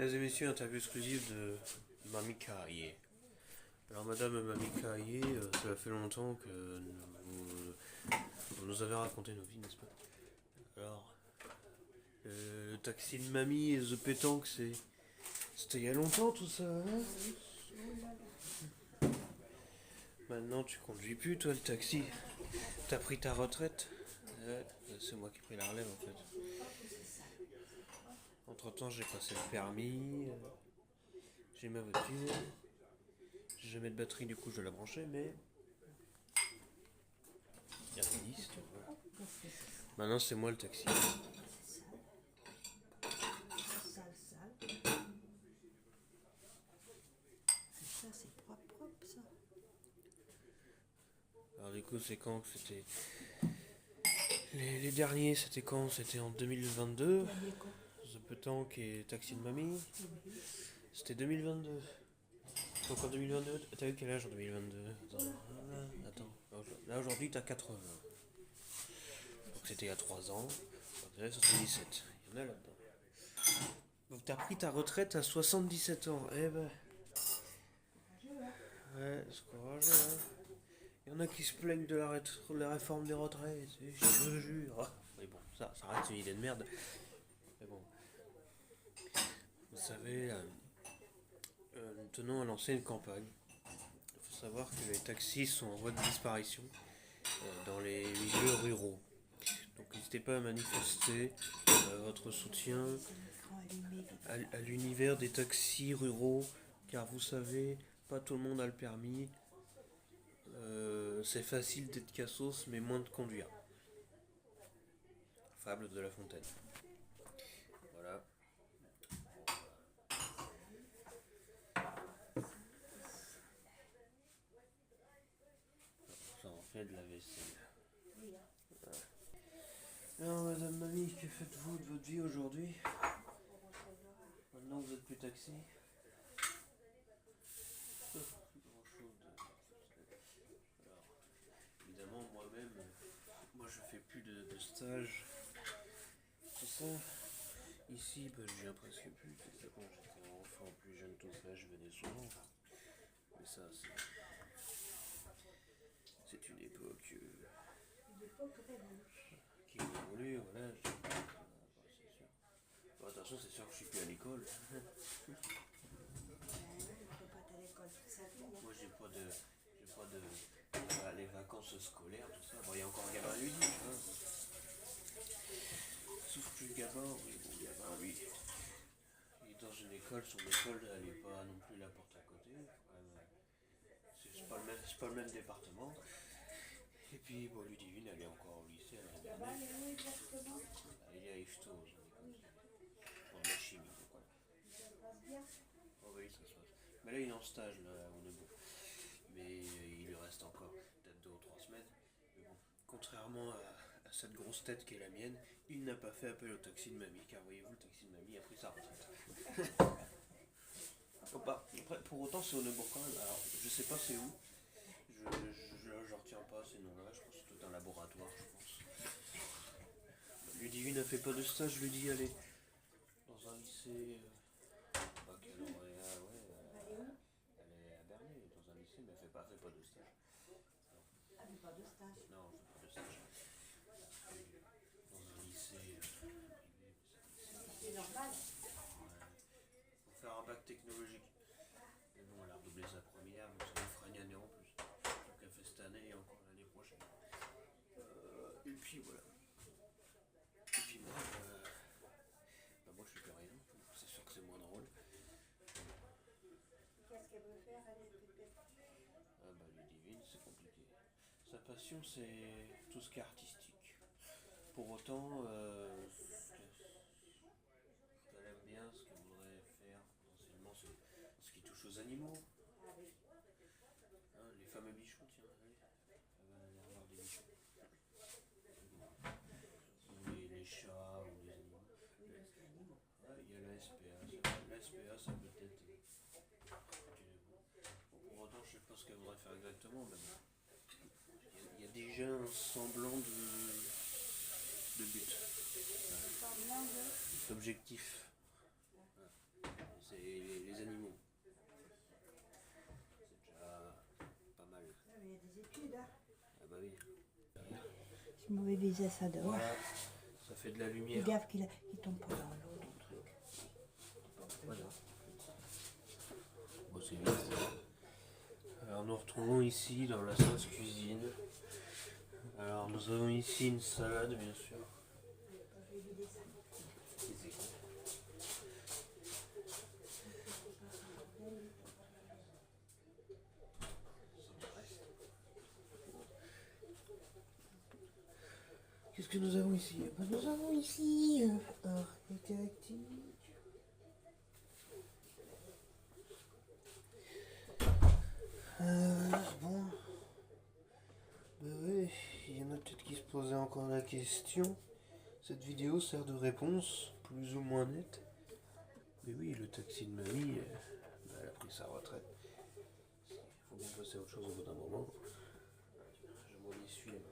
Mesdames et messieurs, interview exclusive de Mamie Carrier. Alors Madame Mamie Carrier, cela fait longtemps que vous nous avez raconté nos vies, n'est-ce pas? Alors, le taxi de Mamie et The Pétanque, c'était il y a longtemps tout ça, hein? Maintenant tu conduis plus toi le taxi. T'as pris ta retraite? Ouais, c'est moi qui ai pris la relève en fait. Entre temps j'ai passé le permis, j'ai ma voiture. J'ai jamais de batterie, du coup je dois la brancher, mais il y a une liste. Voilà. Maintenant c'est moi le taxi. Ça, c'est propre, ça. Alors du coup c'est quand que c'était... Les derniers c'était quand? C'était en 2022. The Pétanque et Taxi de Mamie. C'était 2022. Donc en 2022, t'as eu quel âge en 2022? Attends. Là aujourd'hui t'as 80. Donc c'était il y a 3 ans. Donc là 77. Il y en a là-dedans. Donc t'as pris ta retraite à 77 ans. Eh ben... Ouais, c'est courageux, hein. Il y en a qui se plaignent de la réforme des retraites, je te jure. Mais bon, ça reste une idée de merde. Mais bon. Vous savez, nous tenons à lancer une campagne. Il faut savoir que les taxis sont en voie de disparition dans les milieux ruraux. Donc n'hésitez pas à manifester votre soutien à l'univers des taxis ruraux, car vous savez, pas tout le monde a le permis. C'est facile d'être cassos, mais moins de conduire. Fable de La Fontaine. Voilà. Ça en fait de la vaisselle. Voilà. Alors, Madame Mamie, que faites-vous de votre vie aujourd'hui? Maintenant que vous êtes plus taxi. Alors, évidemment, moi je fais plus de stage. Tout ça. Ici, je viens presque plus. Quand j'étais enfant plus jeune, tout ça, je venais souvent. Mais ça, c'est une époque qui évolue, voilà. C'est sûr. Bon, attention, c'est sûr que je suis plus à l'école. Moi, j'ai pas de les vacances scolaires, tout ça. Bon, il y a encore un gamin ludique, hein. Sauf que le gamin, oui, bon, le gamin, lui, il est dans une école, son école, elle est pas non plus la porte à côté. C'est pas le même département. Et puis, bon, Ludivine, elle est encore au lycée, elle est à Bernay. Elle est à Ifto, en la chimie, donc voilà. Oh oui, ça se passe. Mais là, il est en stage, là, on est bon. Mais il lui reste encore peut-être 2 ou 3 semaines. Mais bon, contrairement à cette grosse tête qui est la mienne, il n'a pas fait appel au taxi de mamie, car voyez-vous, le taxi de mamie a pris sa retraite. Après, pour autant, c'est au Neubourg quand même. Alors, je sais pas c'est où. Je retiens pas ces noms-là. Je pense que c'est tout un laboratoire, je pense. Ludivine n'a fait pas de stage, je lui dis, allez, dans un lycée. Baccalauréat, ouais. Elle est à Bernay, dans un lycée, mais elle fait pas de stage. Elle fait pas de stage. Non, elle fait pas de stage. Dans un lycée privé. C'est normal. Ouais. Pour faire un bac technologique. Mais bon, elle a redoublé sa première, donc ça lui fera une année en plus. Donc elle fait cette année et encore l'année prochaine. Et puis voilà. Et puis moi je suis plus rien. C'est sûr que c'est moins drôle. Qu'est-ce qu'elle veut faire, elle, Pépé? Ah bah Ludivine, c'est compliqué. Sa passion c'est tout ce qui est artistique. Pour autant, ce qu'elle aime bien, ce qu'elle voudrait faire potentiellement, c'est ce qui touche aux animaux. Hein, les fameux bichons, tiens, allez, elle va aller avoir des bichons. Ou les chats, ou les animaux. Ouais, il y a la SPA. La SPA, ça peut être. Bon, pour autant, je sais pas ce qu'elle voudrait faire exactement, mais il y a déjà un semblant de but. Semblant de. D'objectif. Ouais. les animaux. C'est déjà pas mal. Ah, mais il y a des études, hein. Ah bah oui. Si mauvais visait ça dehors. Voilà, ça fait de la Fais lumière. gaffe qu'il tombe pas dans l'eau, ton truc. Voilà. Bon, c'est vite. Alors nous retrouvons ici dans la sauce cuisine. Alors nous avons ici une salade bien sûr. Je vais vider ça. Qu'est-ce que nous avons ici? Nous avons ici un éclectique. Bon. Ben ouais, il y en a peut-être qui se posaient encore la question. Cette vidéo sert de réponse, plus ou moins nette. Mais oui, le taxi de mamie, elle a pris sa retraite. Il faut bien passer à autre chose au bout d'un moment. Je m'en essuie les mains.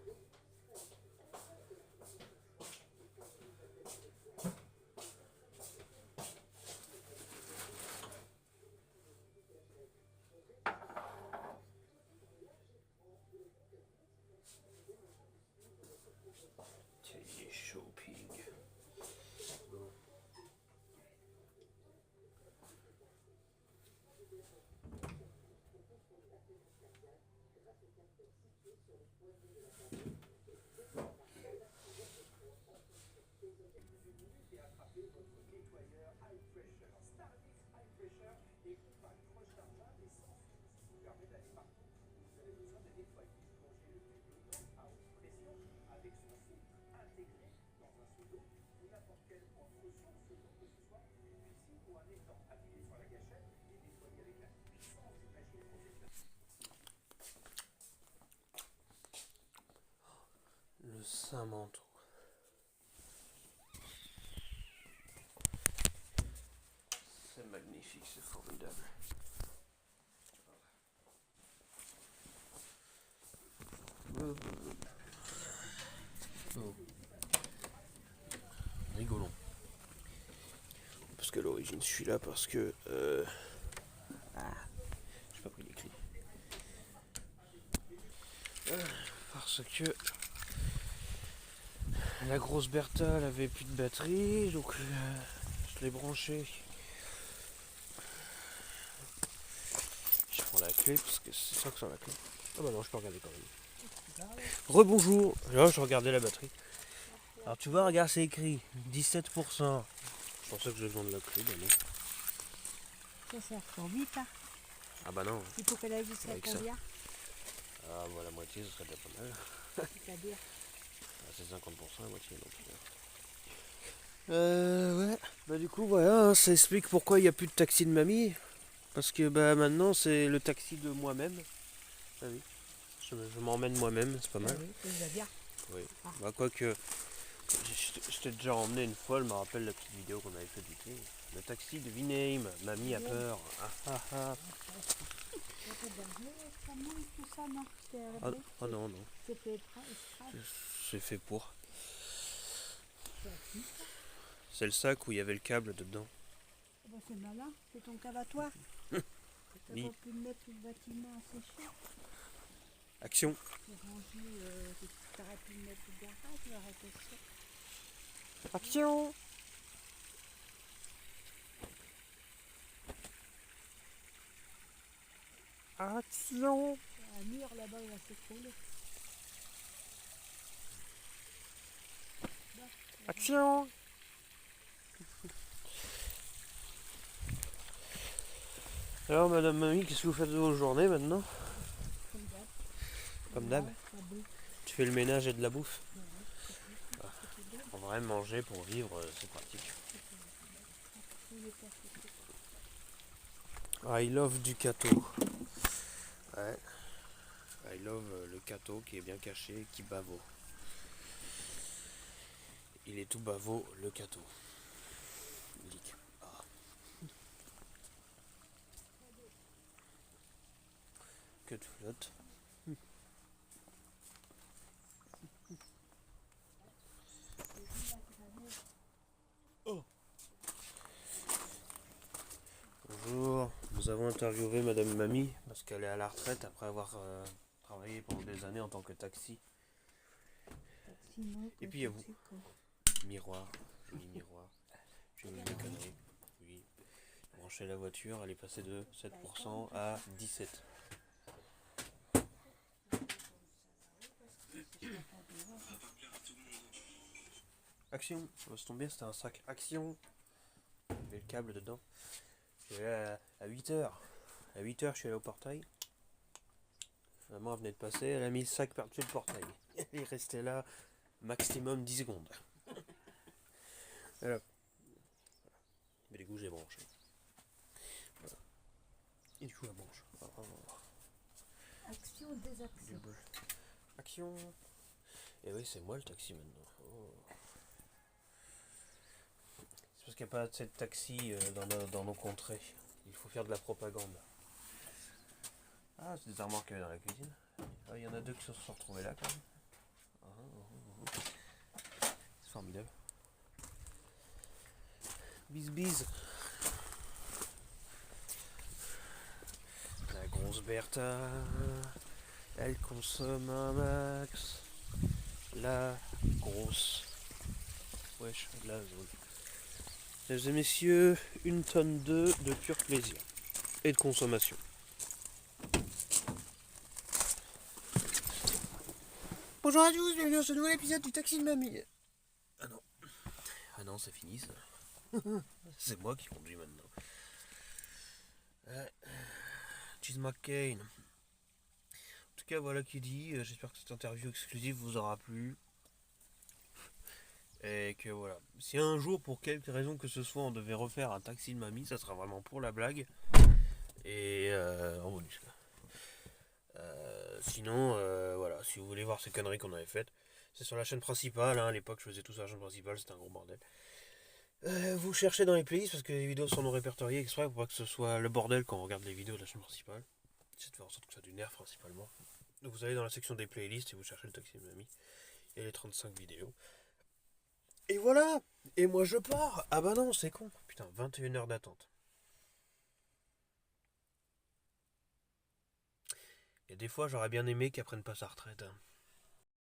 Shopping. Bon. Le Saint-Manteau. C'est magnifique, c'est formidable. Oh. Rigolons. Parce qu'à l'origine, je suis là parce que... j'ai pas pris les clés. Parce que... la grosse Bertha, elle avait plus de batterie, donc je l'ai branchée. Je prends la clé parce que c'est ça que c'est la clé. Ah bah non, je peux regarder quand même. Rebonjour. Là, je regardais la batterie. Alors tu vois, regarde, c'est écrit 17%. Je pensais que je besoin de la clé, bah non. Ça sert trop vite, hein. Ah bah non. Il faut qu'elle aille jusqu'à Avec ça. combien? Ah bah la moitié, ce serait déjà pas mal. C'est-à-dire? Ah, c'est 50%, la moitié non plus. Ouais. Bah du coup, voilà, hein, ça explique pourquoi il n'y a plus de taxi de mamie. Parce que bah maintenant, c'est le taxi de moi-même. Ah oui. Je m'emmène moi-même, c'est pas mal. Ah oui, c'est déjà bien. Oui. Ah. Bah quoique, je t'ai déjà emmené une fois, je me rappelle la petite vidéo qu'on avait fait du thé. Le taxi de Vineim, mamie a peur. Ça mouille tout ça, non? Oh non, non. C'est fait exprès. C'est fait pour. C'est le sac où il y avait le câble dedans. Bah, c'est malin, c'est ton cavatoire. T'as Oui. pas pu mettre le bâtiment à sécher. Action. C'est rangé, t'aurais pu mettre le garage, il aurait été sec. Action. Action. Un mur là-bas, il va s'écrouler. Action. Alors madame mamie, qu'est-ce que vous faites de vos journées maintenant? Comme d'hab. Comme d'hab. La bouffe. Tu fais le ménage et de la bouffe? Ouais, c'est tout. C'est tout. En vrai, manger pour vivre, c'est pratique. Il est pas fait. I love du Cato. Ouais. I love le Cato qui est bien caché, qui bavo. Il est tout bavo, le Cato. Lick. Ah. Que de flotte. Oh. Nous avons interviewé Madame Mamie parce qu'elle est à la retraite après avoir travaillé pendant des années en tant que taxi. Et puis il y a vous. Miroir, joli miroir. J'ai mis des conneries. Oui. Brancher la voiture, elle est passée de 7% à 17%. Action, on va se tomber, c'était un sac Action. Il y avait le câble dedans. J'étais là à 8h. À 8h, je suis allé au portail. Maman venait de passer, elle a mis le sac par-dessus le portail. Il restait là maximum 10 secondes. Voilà. Mais du coup, j'ai branché. Voilà. Et du coup, la branche. Action, désaction. Action. Et oui, c'est moi le taxi maintenant. Oh. C'est parce qu'il n'y a pas assez de taxis dans nos contrées. Il faut faire de la propagande. Ah, c'est des armoires qu'il y avait dans la cuisine. Ah, il y en a deux qui se sont retrouvés là quand même. C'est formidable. Bis. La grosse Bertha, elle consomme un max. La grosse. Wesh, la zone. Mesdames et messieurs, 1 tonne de pur plaisir et de consommation. Bonjour à tous, bienvenue dans ce nouvel épisode du Taxi de Mamie. Ah non, c'est fini ça. C'est moi qui conduis maintenant. Cheese McCain. En tout cas, voilà qui dit. J'espère que cette interview exclusive vous aura plu. Et que voilà. Si un jour, pour quelque raison que ce soit, on devait refaire un Taxi de Mamie, ça sera vraiment pour la blague. Et en bonus. Sinon, voilà. Si vous voulez voir ces conneries qu'on avait faites, c'est sur la chaîne principale. À l'époque, je faisais tout sur la chaîne principale. C'était un gros bordel. Vous cherchez dans les playlists parce que les vidéos sont non répertoriées exprès pour pas que ce soit le bordel quand on regarde les vidéos de la chaîne principale. C'est de faire en sorte que ça ait du nerf principalement. Donc vous allez dans la section des playlists et vous cherchez le Taxi de Mamie. Il y a les 35 vidéos. Et voilà. Et moi je pars. Ah bah non, c'est con. Putain, 21 heures d'attente. Et des fois j'aurais bien aimé qu'elle prenne pas sa retraite.